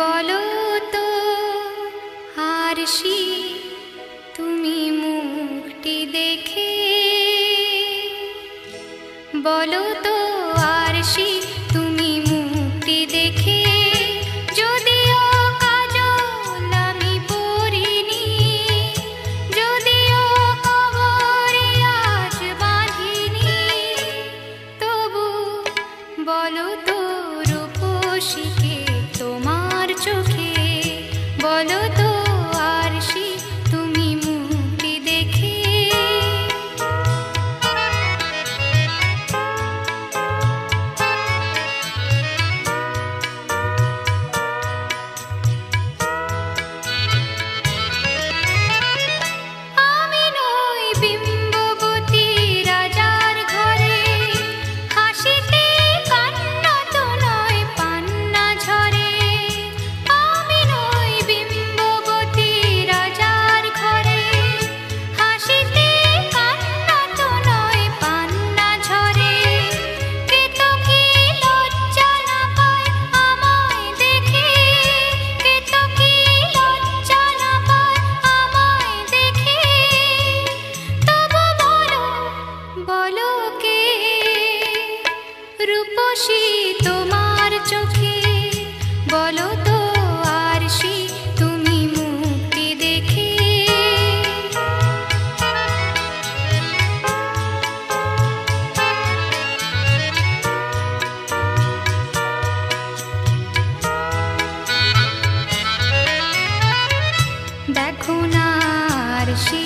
বলো তো আরশি তুমি মুখটি দেখে, বলো তো আরশি তুমি মুখটি দেখে, যদিও কাজল আমি পরিনি, যদিও কবরে আজ বাঁধিনি, তবু বলো তো রূপসীকে তোমার চোখে, বলো তো আরশি তুমি মুখটি দেখে। আমি নই বিম্ববতী রাজার ঘরে, হাসিতে কান্না তো নয় পান্না ঝরে। আমি নই বিম্ববতী রাজার ঘরে, হাসিতে কান্না তো নয় পান্না ঝরে। কেতকী লজ্জা না পায় আমায় দেখে, কেতকী লজ্জা না পায় আমায় দেখে, তবু বলো বলো কে রূপসী তোমার চোখে, বলো তো আরশি তুমি মুক্তি দেখে। দেখো না আরশি